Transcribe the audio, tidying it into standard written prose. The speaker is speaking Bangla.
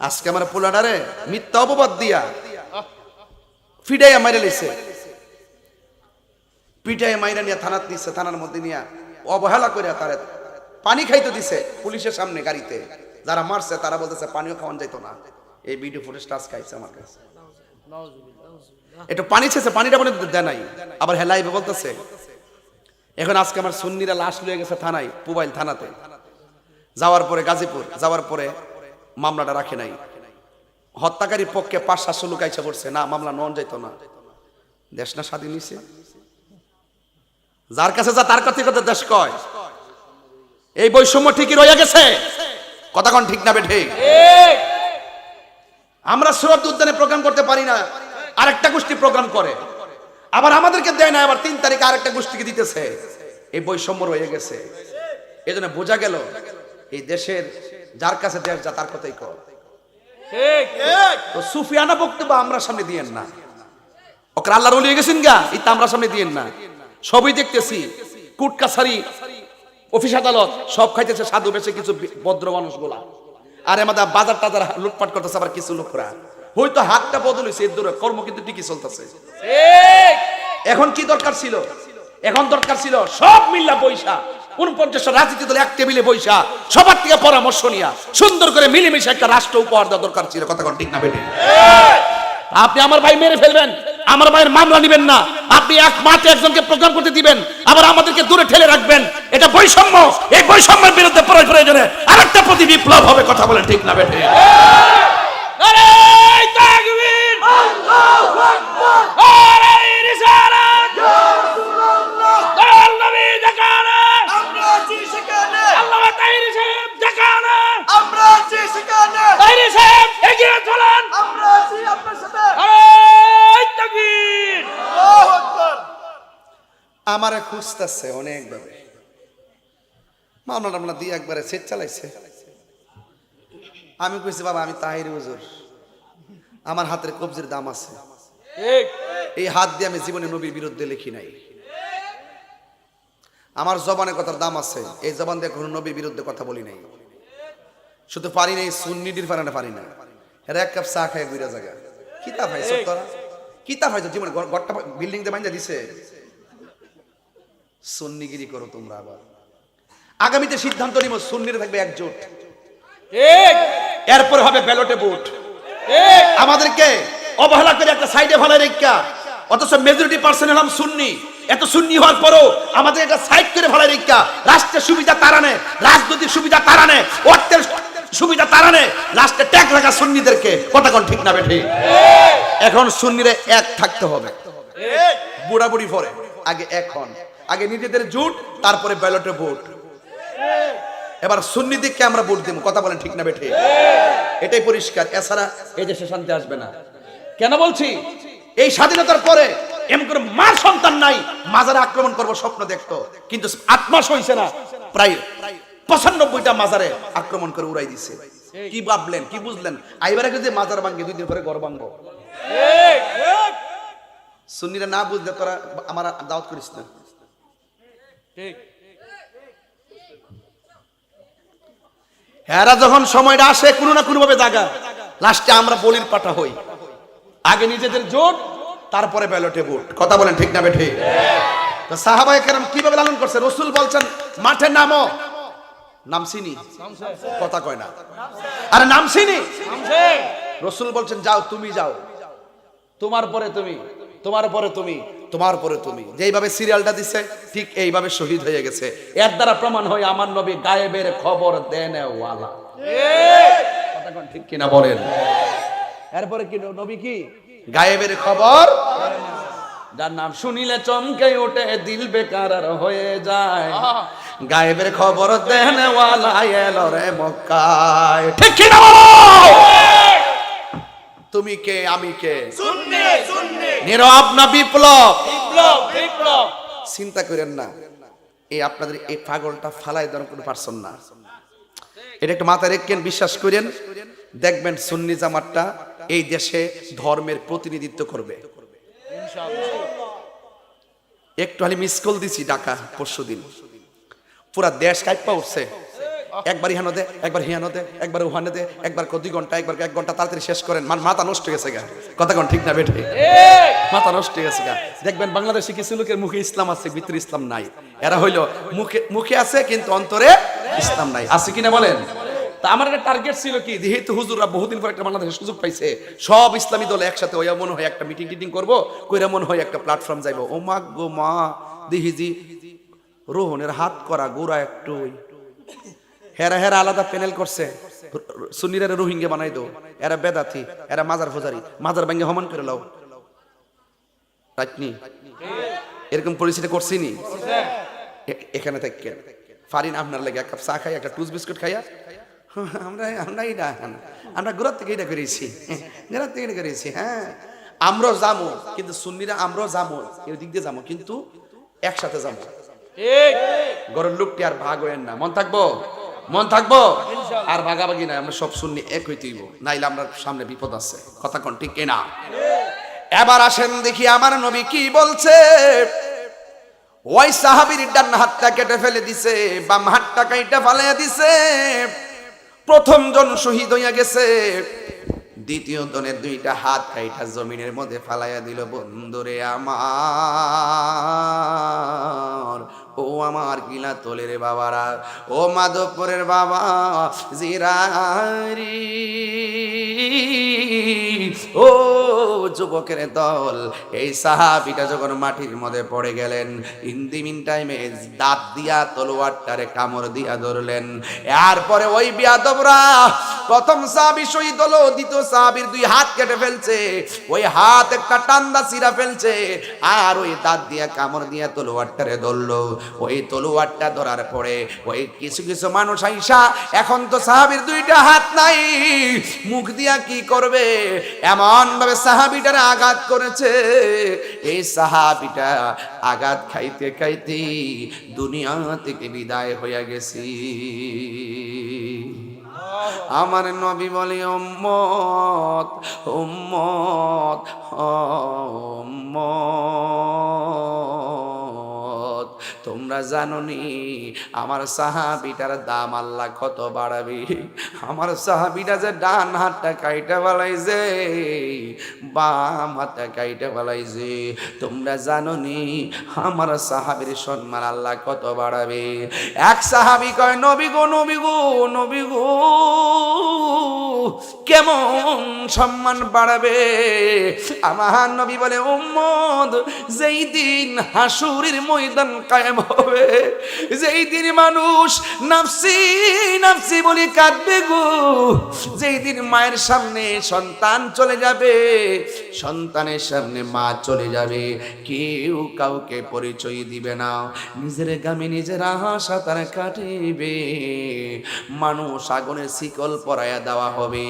আজকে আমার পোলাডারে মিথ্যা অপবাদ দিয়া ফিডাইয়া মাইরা লইছে, পিটাইয়া মাইরা নিয়ে থানাত নিচ্ছে, থানার মধ্যে নিয়ে অবহেলা করে তারে পানি খাইতে দিছে পুলিশের সামনে গাড়িতে। যারা মারছে তারা বলতেছে পানিও খাওয়ান যাইতো না। এই ভিডিও ফুটেজটা আজকে আইছে আমার কাছে। একটু পানি ছেছে, পানিটা বলে দেয় নাই, আবার হেলাইবে বলতেছে। এখন আজকে আমার সুন্নিরা লাশ লয়ে গেছে থানায়, পুবাইল থানাতে। যাওয়ার পরে গাজীপুর যাওয়ার পরে মামলাটা রাখে নাই। হত্যাকারীর পক্ষে 500-700 লোক আইসা পড়ছে, না মামলা নন যাইতো না। দেশ না স্বাধীন নিছে, যার কাছে যা তার কাছে কথা দেশ কয়। এই বৈষম্য ঠিকই রয়ে গেছে, কথা কোন ঠিক না বেঠে? আমরা সুরত উদ্যানে প্রোগ্রাম করতে পারি না, আরেকটা গোষ্ঠী প্রোগ্রাম করে, আবার আমাদেরকে দেয় না, আবার 3 তারিখে আরেকটা গোষ্ঠীকে দিতেছে। এই বৈষম্য রয়ে গেছে। এই জন্য বোঝা গেল এই দেশের যার কাছে দেশ যা তার কথাই কর। তো সুফিয়ানা বক্তব্য আমরা সামনে দিয়েন না, ওকে আল্লাহর ওলি হয়ে গেছেন গা, এটা আমরা সামনে দিয়েন না। সবই দেখতেছি, কোর্ট কাছারি অফিস আদালত সব খাইতেছে সাধু বেশে কিছু ভদ্র মানুষগুলা, আর আমাদের বাজার টাজার লুটপাট করতেছে আবার কিছু লোকরা। হয়তো হাতটা বদল হয়েছে, এর দূরে কর্ম কিন্তু ঠিকই চলতেছে। এখন কি দরকার ছিল? এখন দরকার ছিল সব মিল্লা বৈশা 49টা রাজনীতি দল এক টেবিলে বৈশা সবার থেকে পরামর্শ নিয়া সুন্দর করে মিলেমিশে একটা রাষ্ট্র উপহার দেওয়া দরকার ছিল, কথা কোন ঠিক না বেঠে? আপনি আমার ভাই মেরে ফেলবেন, আমার ভাইয়ের মামলা নিবেন না, আপনি এক মাঠে একজনকে প্রোগ্রাম করতে দিবেন, আবার আমাদেরকে দূরে ঠেলে রাখবেন। এটা বৈষম্য। এই বৈষম্যের বিরুদ্ধে প্রয়োজনে আরেকটা প্রতি বিপ্লব হবে, কথা বলেন ঠিক না বেঠে? আমারে খুঁজতেছে অনেক ভাবে, মামলা দিয়ে একবারে সেট চালাইছে। আমি কইছি বাবা আমি তাহির হুজুর, আমার হাতের কবজির দাম আছে, এই হাত দিয়ে আমি জীবনে নবীর বিরুদ্ধে লিখি নাই। আমার জবানে কথার দাম আছে, এই জবান দিয়ে কোনো নবীর বিরুদ্ধে কথা বলি নাই। শুধু পারি নাই সুন্নিটির ফারানে পারি না, এর এক কাপ চা খায় ঘুরে জায়গা। কিতাব পাইছো তোরা, কিতাব পাইছো জীবনে, ঘরটা বিল্ডিং দিয়ে বাইন্দা দিছে। সুন্নিগিরি করো তোমরা। আবার আগামীতে সিদ্ধান্ত নিব সুন্নিরা থাকবে একজোট, এরপর হবে ব্যালটে ভোট। আমাদেরকে অবহেলা করে একটা সাইডে ভালো রেখা, অথচ মেজরিটি পার্সেন্ট হলাম সুন্নি। এত সুন্নি হওয়ার পরও আমাদের একটা সাইড করে ভালো রেখা, রাষ্ট্রের সুবিধা তারা নেয়, রাজনৈতিক সুবিধা তারা নেয়, অর্থের সুবিধা তারা নেয়, রাষ্ট্রে ট্যাক্স লাগা সুন্নিদেরকে, কথা কোন ঠিক না বেঠে? এখন সুন্নিরা এক থাকতে হবে, বুড়াবুড়ি পরে আগে এখন, আগে নিজেদের জোট, তারপরে ব্যালটে ভোট। এবার সুন্নি দিককে আমরা ভোট দেব, কথা বলেন ঠিক না বেঠে? এটাই পরিষ্কার, এছাড়া এই দেশে শান্তি আসবে না। কেন বলছি? এই স্বাধীনতার পরে এমন করে মার সন্তান নাই মাজারে আক্রমণ করবো স্বপ্ন দেখতো, কিন্তু 8 মাস হয়েছে না, প্রায় 95টা মাজারে আক্রমণ করে উড়াই দিছে। কি ভাবলেন, কি বুঝলেন? আইবারে যদি মাজার ভাঙ্গে 2 দিন পরে ঘর ভাঙবো। সুন্নিরা না বুঝলে তোরা আমার দাওয়াত করিস না। এরা যখন সময়টা আসে কোনো না কোনো ভাবে জায়গা, লাস্টে আমরা বলির পাঠা হই। আগে নিজেদের জোট, তারপরে ব্যালটে ভোট, কথা বলেন ঠিক না বেঠে? তো সাহাবায়ে কেরাম কিভাবে লালন করছে? রাসূল বলছেন মাঠে নামো, নামছিনি, কথা কয় না, আরে নামছিনি। রাসূল বলছেন যাও, তুমি যাও, তোমার পরে তুমি, তোমার পরে তুমি, তোমার পরে তুমি। যেইভাবে সিরিয়ালটা দিছে ঠিক এইভাবে শহীদ হয়ে গেছে। এর দ্বারা প্রমাণ হয় আমার নবী গায়েবের খবর দেন ওয়ালা, কথা কোন ঠিক কিনা বলেন? এরপরে কি নবী কি গায়েবের খবর, যার নাম শুনিলে চমকে ওঠে দিল বেকারার হয়ে যায়, গায়েবের খবর দেন ওয়ালা এলো রে মক্কায়, ঠিক কিনা বলো? তুমি কে আমি কে? সুন্নি, সুন্নি, নীরব না বিপ্লব? বিপ্লব, বিপ্লব। চিন্তা করেন না, এই আপনাদের এই পাগলটা ফালাই দেওয়ার কোনো পারছেন না। এটা একটু মাথায় রেখেন, বিশ্বাস করেন, দেখবেন সুন্নি জামাতটা এই দেশে ধর্মের প্রতিনিধিত্ব করবে ইনশাআল্লাহ। একটু খালি মিস কল দিছি ঢাকা পরশুদিন, পুরা দেশ কাঁপা উঠছে। একবার ইহানো দে, একবার হিয়ানো দে, একবার উহানো দে, একবার 2 ঘন্টা, একবার 1 ঘন্টা তাড়াতাড়ি শেষ করেন। মাথা নষ্ট হয়ে গেছে গা। কথা কোন ঠিক না বেঠে? মাথা নষ্ট হয়ে গেছে গা। দেখবেন বাংলাদেশে কিছু লোকের মুখে ইসলাম আছে, ভিতরে ইসলাম নাই। এরা হইলো মুখে আছে কিন্তু অন্তরে ইসলাম নাই। আছে কিনা বলেন? তা আমার একটা টার্গেট ছিল কি, যেহেতু হুজুররা বহুদিন পর একটা বাংলাদেশের সুযোগ পাইছে, সব ইসলামী দল একসাথে হইয়া মনে হয় একটা মিটিং করবো, কইরা মনে হয় একটা প্ল্যাটফর্ম যাইবো। ও মা গো মা, দিহিজি রোহনের হাত করা গোড়া একটু হেরা হেরা আলাদা প্যানেল করছে। সুন্নিরা রোহিঙ্গা বানাই দো, এরা বেদাতি, এরা মাজার ফোজারি, মাজার ভাঙ্গে হমান করে লাও। রাইটনি এরকম পরিস্থিতি করছি নি? এখানে থেকে ফারিন আপনার লাগে এক কাপ চা খাই, একটা টুস বিস্কুট খাইয়া আমরা গোড়ার থেকে এটা করেছি, গোড়ার থেকে এটা করেছি। হ্যাঁ আমরাও যাবো, কিন্তু সুন্নিরা আমরাও যাবো, এই দিক দিয়ে যাবো, কিন্তু একসাথে যাবো। ঘরের লোকটি আর ভাগ হইেন না, মন থাকবো, মন থাকবো, আর ভাগাভাগি নাই। আমরা সব সুন্নি এক হইতেইব, নাইলে আমরা সামনে বিপদ আছে। কথা কোন ঠিক কিনা? এবার আসেন দেখি আমার নবী কি বলছে। ওই সাহাবীর ডান হাতটা কেটে ফেলে দিছে, বাম হাতটা কাইটা ফালাইয়া দিছে। প্রথম জন শহীদ হইয়া গেছে, দ্বিতীয় জনের 2টা হাত কাইটা জমিনের মধ্যে ফালাইয়া দিল। বন্ধুরে আমার, ও আমার গিলা তোলের বাবারা, ও মাধবপুরের বাবা জিরারি, ও যুবকের দল, এই সাহাবীটা যখন মাটির মধ্যে পড়ে গেলেন, ইন দি মিন টাইমে দাঁত দিয়া তলোয়ারটারে কামড় দিয়া ধরলেন। এরপরে ওই বিয়াদবরা প্রথম সাহাবী শহীদ হলো, দ্বিতীয় সাহাবীর 2 হাত কেটে ফেলছে, ওই হাত একটা টান্দা ছিঁড়া ফেলছে, আর ওই দাঁত দিয়া কামড় দিয়া তলোয়ারটারে ধরলো। ওই তলোয়ারটা ধরার পরে ওই কিছু কিছু মানুষ আইসা, এখন তো সাহাবীর 2টা হাত নাই, মুখ দিয়া কি করবে, এমন ভাবে সাহাবীটারে আঘাত করেছে। এই সাহাবীটা আঘাত খাইতে খাইতে দুনিয়া থেকে বিদায় হইয়া গেছি। আমার নবী বলে, উম্মত উম্মত উম্মত, তোমরা জানোনি আমার সাহাবীটার দাম আল্লাহ কত বাড়াবে। আমার সাহাবীটা যে ডান হাতটা কাইটা ফেলাইছে, বাম হাতটা কাইটা ফেলাইছে, তোমরা জানোনি আমার সাহাবীর সম্মান আল্লাহ কত বাড়াবে। এক সাহাবী কয়, নবী গো নবী গো নবী গো, কেমন সম্মান বাড়াবে? আমার নবী বলে, উম্মত, যেই দিন হাসুরের ময়দান কায়েম হবে, যেই দিন মানুষ নাফসি নাফসি বলে কাঁদবে গো, যেই দিন মায়ের সামনে সন্তান চলে যাবে, সন্তানের সামনে মা চলে যাবে, কেউ কাউকে পরিচয় দিবে না, নিজের গ্রামে নিজের আশা তারা কাটিবে, মানুষ আগুনের শিকল পরাইয়া দেওয়া হবে।